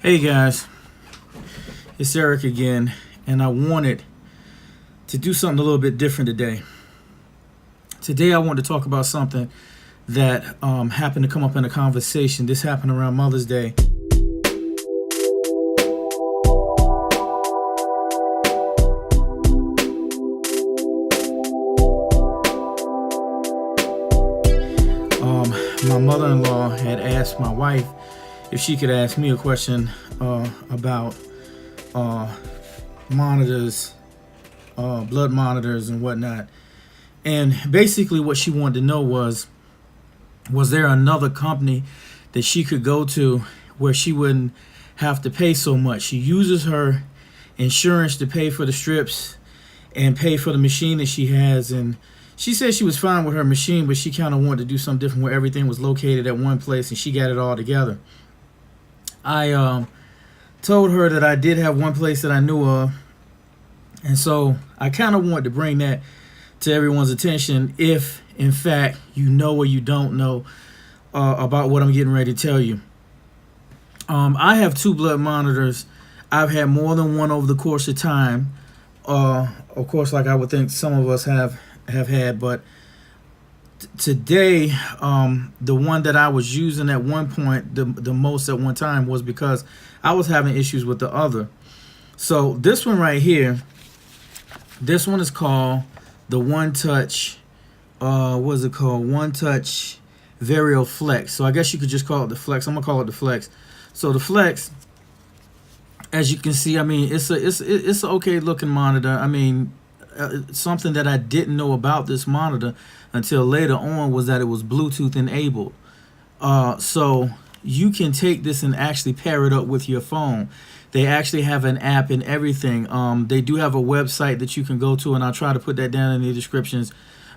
Hey guys, it's Eric again, and I wanted to do something a little bit different today. Today, I want to talk about something that happened to come up in a conversation. This happened around Mother's Day. My mother-in-law had asked my wife if she could ask me a question about monitors, blood monitors, and whatnot. And basically, what she wanted to know was there another company that she could go to where she wouldn't have to pay so much? She uses her insurance to pay for the strips and pay for the machine that she has. And she said she was fine with her machine, but she kind of wanted to do something different where everything was located at one place and she got it all together. I told her that I did have one place that I knew of. And so I kind of want to bring that to everyone's attention if, in fact, you know or you don't know about what I'm getting ready to tell you. I have two blood monitors. I've had more than one over the course of time. Of course, like I would think some of us have had, but today, the one that I was using at one point, the most at one time, was because I was having issues with the other. So this one right here, this one is called the One Touch, what is it called? One Touch Vario Flex. So I guess you could just call it the Flex. I'm gonna call it the Flex. So the Flex, as you can see, I mean, it's an okay looking monitor. I mean, something that I didn't know about this monitor until later on was that it was Bluetooth enabled. So you can take this and actually pair it up with your phone. They actually have an app and everything. They do have a website that you can go to, and I'll try to put that down in the descriptions.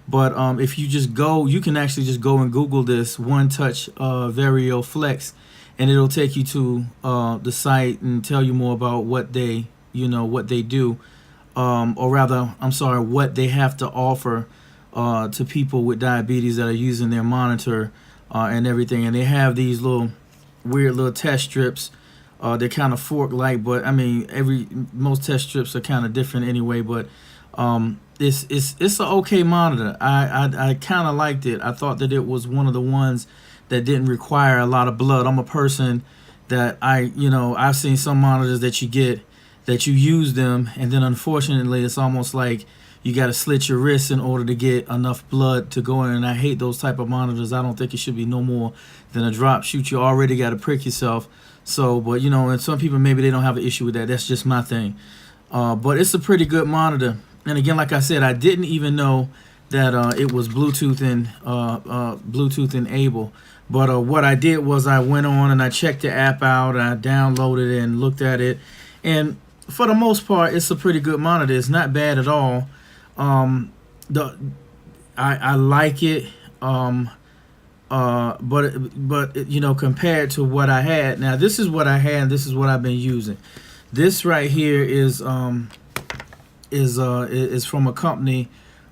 But if you just go, you can actually just go and Google this One Touch Vario Flex, and it'll take you to the site and tell you more about what they do. Or rather, I'm sorry, what they have to offer to people with diabetes that are using their monitor and everything. And they have these little weird little test strips. They're kind of fork-like, but I mean, most test strips are kind of different anyway. But it's an okay monitor. I kind of liked it. I thought that it was one of the ones that didn't require a lot of blood. I'm a person that I've seen some monitors that you get, that you use them, and then unfortunately it's almost like you got to slit your wrists in order to get enough blood to go in. And I hate those type of monitors. I don't think it should be no more than a drop. Shoot, you already got to prick yourself. So, but and some people, maybe they don't have an issue with that. That's just my thing. But it's a pretty good monitor. And again, like I said, I didn't even know that it was Bluetooth enabled. But what I did was I went on and I checked the app out. I downloaded it and looked at it, and for the most part, it's a pretty good monitor. It's not bad at all. I like it. But compared to what I had, now this is what I had. And this is what I've been using. This right here is from a company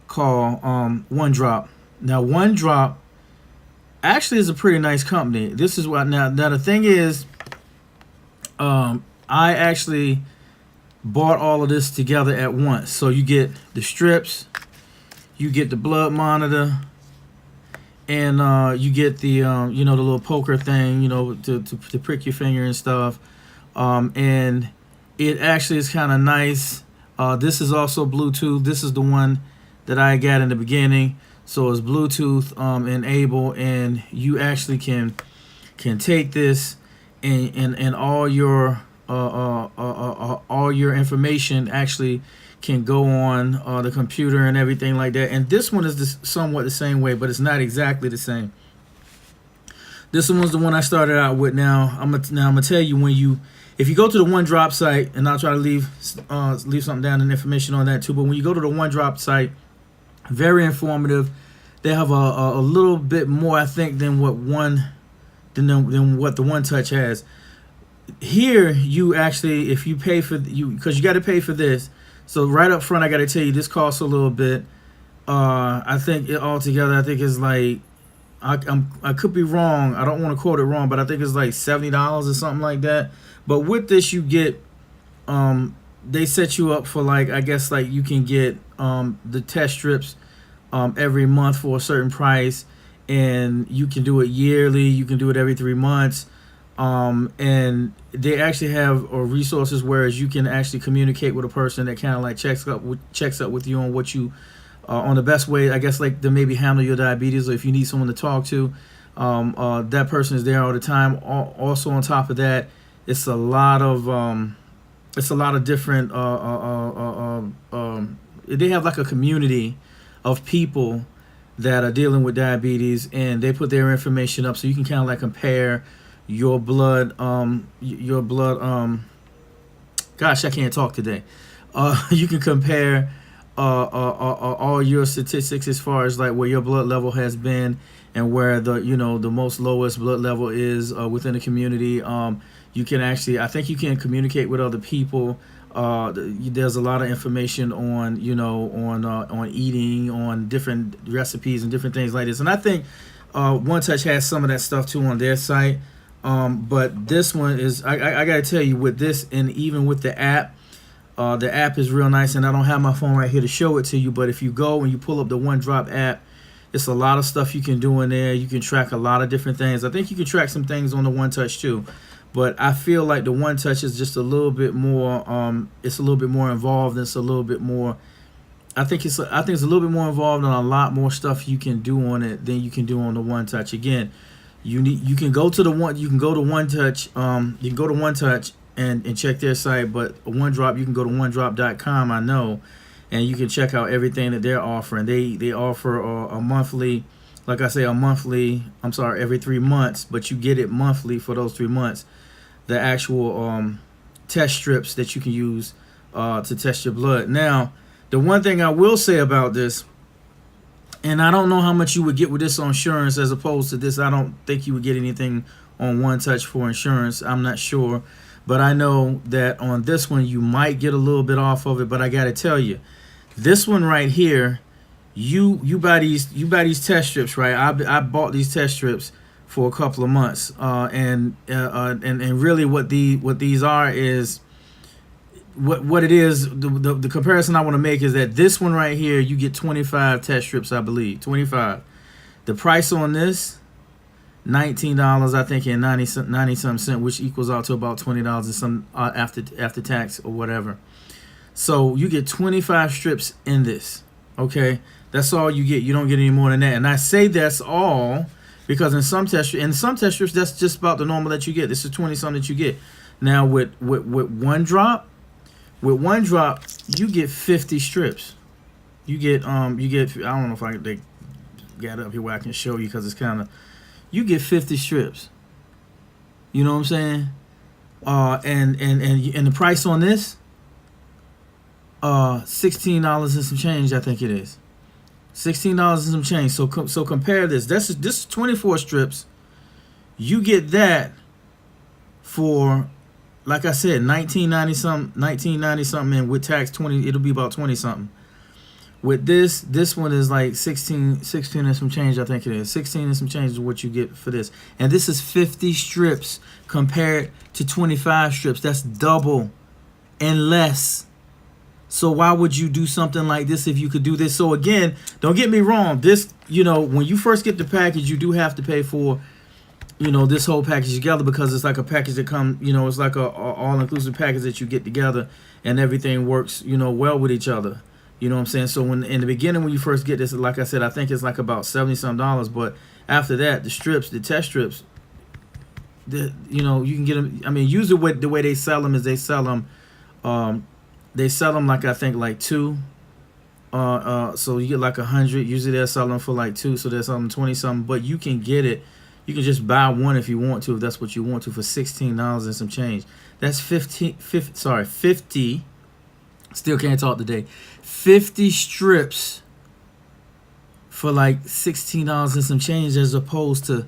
called OneDrop. Now OneDrop actually is a pretty nice company. This is what now the thing is, I actually bought all of this together at once. So you get the strips, you get the blood monitor, and you get the the little poker thing, to prick your finger and stuff. And it actually is kind of nice. This is also Bluetooth. This is the one that I got in the beginning. So it's Bluetooth enabled, and you actually can take this and all your information actually can go on the computer and everything like that. And this one is somewhat the same way, but it's not exactly the same. This one was the one I started out with. Now I'm gonna tell you, if you go to the OneDrop site, and I'll try to leave something down and information on that too. But when you go to the OneDrop site, very informative. They have a little bit more, I think, than what the One Touch has. Here, you actually, if you pay for because you got to pay for this. So right up front, I got to tell you, this costs a little bit. I think altogether, I think it's like I could be wrong. I don't want to quote it wrong, but I think it's like $70 or something like that. But with this, you get they set you up for, like, I guess, like, you can get the test strips every month for a certain price, and you can do it yearly. You can do it every 3 months. And they actually have resources whereas you can actually communicate with a person that kind of like checks up with you on what you on the best way, I guess, like, to maybe handle your diabetes, or if you need someone to talk to, that person is there all the time. Also, on top of that, it's a lot of different. They have like a community of people that are dealing with diabetes, and they put their information up so you can kind of like compare your blood. Gosh, I can't talk today. You can compare all your statistics as far as like where your blood level has been and where the most lowest blood level is within the community. You can actually, I think you can communicate with other people. There's a lot of information on on eating, on different recipes and different things like this. And I think One Touch has some of that stuff too on their site. But this one is, I gotta tell you, with this, and even with the app is real nice. And I don't have my phone right here to show it to you, but if you go and you pull up the One Drop app, it's a lot of stuff you can do in there. You can track a lot of different things. I think you can track some things on the One Touch too, but I feel like the One Touch is just a little bit more. It's a little bit more involved. It's a little bit more. I think it's a little bit more involved, and a lot more stuff you can do on it than you can do on the One Touch. Again, you can go to One Touch. You can go to One Touch and check their site, but One Drop, you can go to onedrop.com, I know, and you can check out everything that they're offering. They offer a monthly, like I say, every 3 months, but you get it monthly for those 3 months. The actual test strips that you can use to test your blood. Now, the one thing I will say about this, and I don't know how much you would get with this on insurance as opposed to this. I don't think you would get anything on One Touch for insurance. I'm not sure. But I know that on this one, you might get a little bit off of it. But I got to tell you, this one right here, you buy these test strips, right? I bought these test strips for a couple of months. And really what these are is, what it is, the comparison I want to make is that this one right here, you get 25 test strips, I believe, 25. The price on this, $19, I think, and 90 some cent, which equals out to about $20 and some after tax or whatever. So you get 25 strips in this. Okay, that's all you get. You don't get any more than that. And I say that's all because in some test strips, that's just about the normal that you get. This is 20 something that you get. Now with One Drop. With One Drop, you get 50 strips. You get I don't know if they got it up here where I can show you because it's kind of, you get 50 strips. You know what I'm saying? And the price on this, $16 and some change, I think it is. $16 and some change. So compare this. This is 24 strips. You get that for, like I said, $19.90 something, and with tax 20, it'll be about 20 something. With this one is like 16 and some change, I think it is. 16 and some change is what you get for this. And this is 50 strips compared to 25 strips. That's double and less. So why would you do something like this if you could do this? So again, don't get me wrong. This, when you first get the package, you do have to pay for this whole package together, because it's like a package that comes, it's like a all-inclusive package that you get together, and everything works, well with each other. You know what I'm saying? So when in the beginning, when you first get this, like I said, I think it's like about $70-some, but after that, the test strips, you can get them. I mean, usually the way they sell them is they sell them like, I think, like 2. So you get like 100. Usually they're selling for like 2, so they're selling 20 something. But you can get it. You can just buy one if you want to, if that's what you want to, for $16 and some change. That's 50. Still can't talk today. 50 strips for like $16 and some change, as opposed to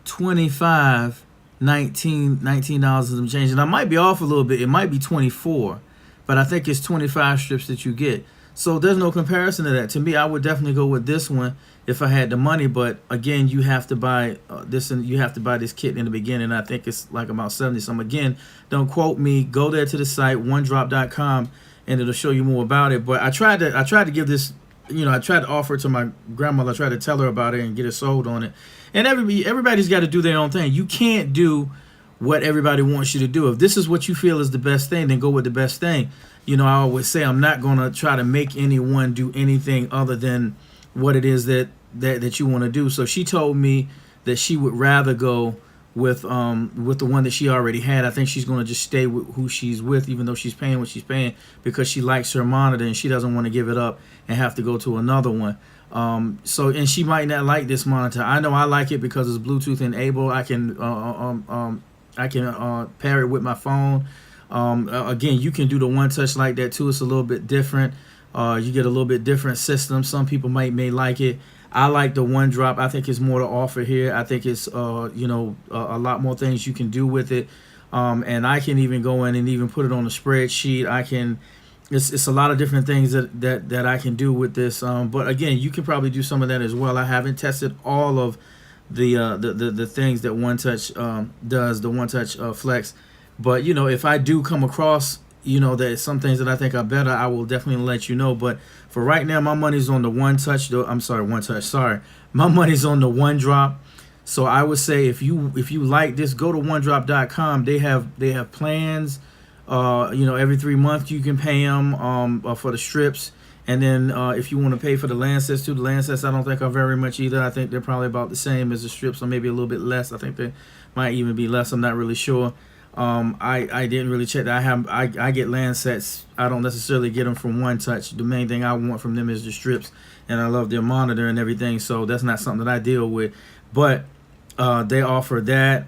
25, $19 and some change. And I might be off a little bit. It might be 24, but I think it's 25 strips that you get. So there's no comparison to that. To me, I would definitely go with this one if I had the money. But again, you have to buy this, and you have to buy this kit in the beginning. I think it's like about 70 some. Again, don't quote me. Go there to the site onedrop.com, and it'll show you more about it. But I tried to give this, I tried to offer it to my grandmother. I tried to tell her about it and get her sold on it. And everybody's got to do their own thing. You can't do what everybody wants you to do. If this is what you feel is the best thing, then go with the best thing. I always say I'm not going to try to make anyone do anything other than what it is that you want to do. So she told me that she would rather go with the one that she already had. I think she's going to just stay with who she's with, even though she's paying what she's paying, because she likes her monitor and she doesn't want to give it up and have to go to another one. And she might not like this monitor. I know I like it because it's Bluetooth enabled. I can pair it with my phone. Again, you can do the one touch like that too. It's a little bit different. You get a little bit different system. Some people may like it. I like the one drop. I think it's more to offer here. I think it's a lot more things you can do with it. And I can even go in and even put it on a spreadsheet. It's a lot of different things that I can do with this. But again, you can probably do some of that as well. I haven't tested all of the things that One Touch does, the One Touch Flex. But if I do come across that some things that I think are better, I will definitely let you know. But for right now, my money's on the One Touch. My money's on the One Drop. So I would say if you like this, go to onedrop.com. They have plans. Every 3 months you can pay them for the strips. And then if you want to pay for the Lancets too, the Lancets I don't think are very much either. I think they're probably about the same as the strips, or maybe a little bit less. I think they might even be less. I'm not really sure. I didn't really check that. I get Lancets. I don't necessarily get them from One Touch. The main thing I want from them is the strips, and I love their monitor and everything. So that's not something that I deal with. But they offer that.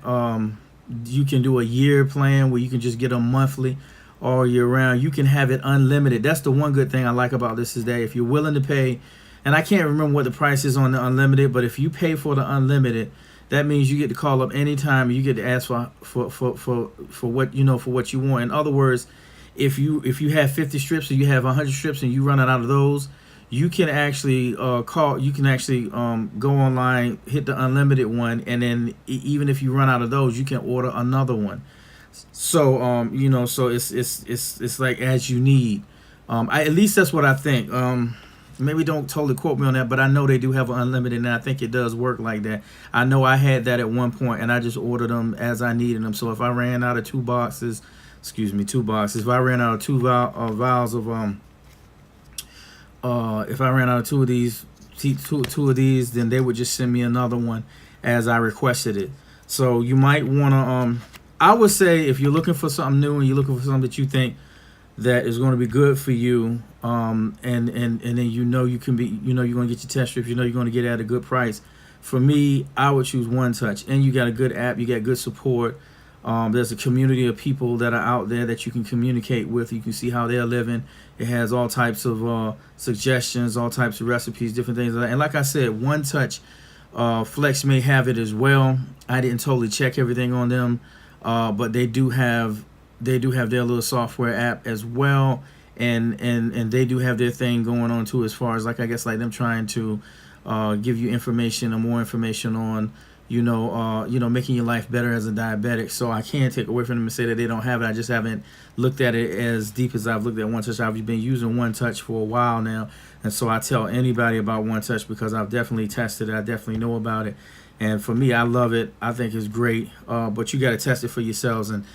You can do a year plan where you can just get them monthly all year round. You can have it unlimited. That's the one good thing I like about this, is that if you're willing to pay, and I can't remember what the price is on the unlimited, but if you pay for the unlimited, that means you get to call up anytime and you get to ask for what for what you want. In other words, if you have 50 strips or you have 100 strips and you run out of those, you can actually call. You can actually go online, hit the unlimited one, and then even if you run out of those, you can order another one. So so it's like as you need. At least that's what I think. Maybe don't totally quote me on that, but I know they do have an unlimited, and I think it does work like that. I know I had that at one point, and I just ordered them as I needed them. So if I ran out of two boxes, if I ran out of vials of if I ran out of two of these, then they would just send me another one as I requested it. So you might want to I would say if you're looking for something new and you're looking for something that you think that is going to be good for you, and then you can be, you're going to get your test strips, you're going to get it at a good price. For me, I would choose One Touch, and you got a good app, you got good support. There's a community of people that are out there that you can communicate with. You can see how they're living. It has all types of suggestions, all types of recipes, different things like that. And like I said, One Touch Flex may have it as well. I didn't totally check everything on them, but they do have their little software app as well, and they do have their thing going on too, as far as like them trying to give you information or more information on making your life better as a diabetic. So I can't take away from them and say that they don't have it. I just haven't looked at it as deep as I've looked at One Touch. I've been using One Touch for a while now, and so I tell anybody about One Touch because I've definitely tested it. I definitely know about it, and for me, I love it. I think it's great, but you got to test it for yourselves. And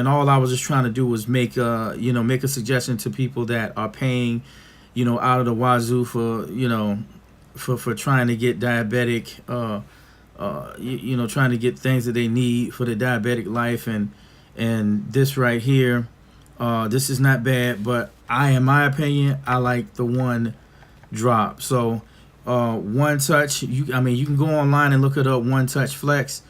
all I was just trying to do was make a suggestion to people that are paying, out of the wazoo for trying to get diabetic, trying to get things that they need for the diabetic life. And this right here, this is not bad, but in my opinion, I like the One Drop. So One Touch, you can go online and look it up, One Touch Flex.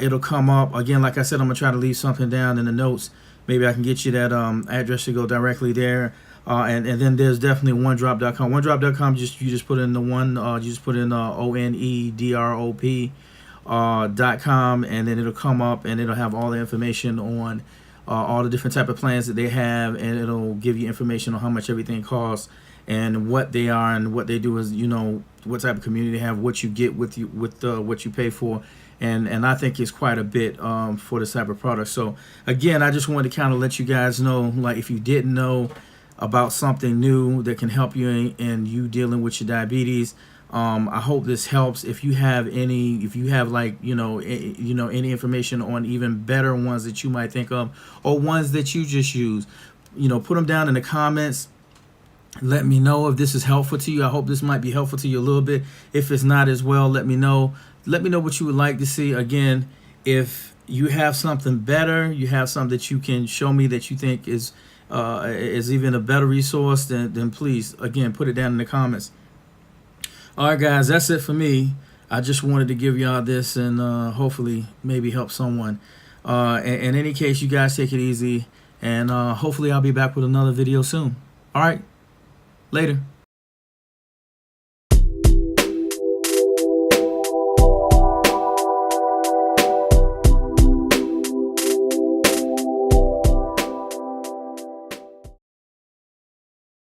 It'll come up again. Like I said, I'm gonna try to leave something down in the notes. Maybe I can get you that address to go directly there. And then there's definitely onedrop.com. Onedrop.com, you just put in the one, you just put in ONEDROP.com, and then it'll come up and it'll have all the information on all the different type of plans that they have, and it'll give you information on how much everything costs and what they are and what they do is, you know, what type of community they have, what you get with what you pay for. And I think it's quite a bit for this type of product. So again, I just wanted to kind of let you guys know, like, if you didn't know about something new that can help you in you dealing with your diabetes, I hope this helps. If you have like, you know, any information on even better ones that you might think of, or ones that you just use, you know, put them down in the comments. Let me know if this is helpful to you. I hope this might be helpful to you a little bit. If it's not as well, let me know. Let me know what you would like to see. Again, if you have something better, you have something that you can show me that you think is even a better resource, then please, again, put it down in the comments. All right, guys, that's it for me. I just wanted to give y'all this and hopefully maybe help someone. In any case, you guys take it easy, and hopefully I'll be back with another video soon. All right, later.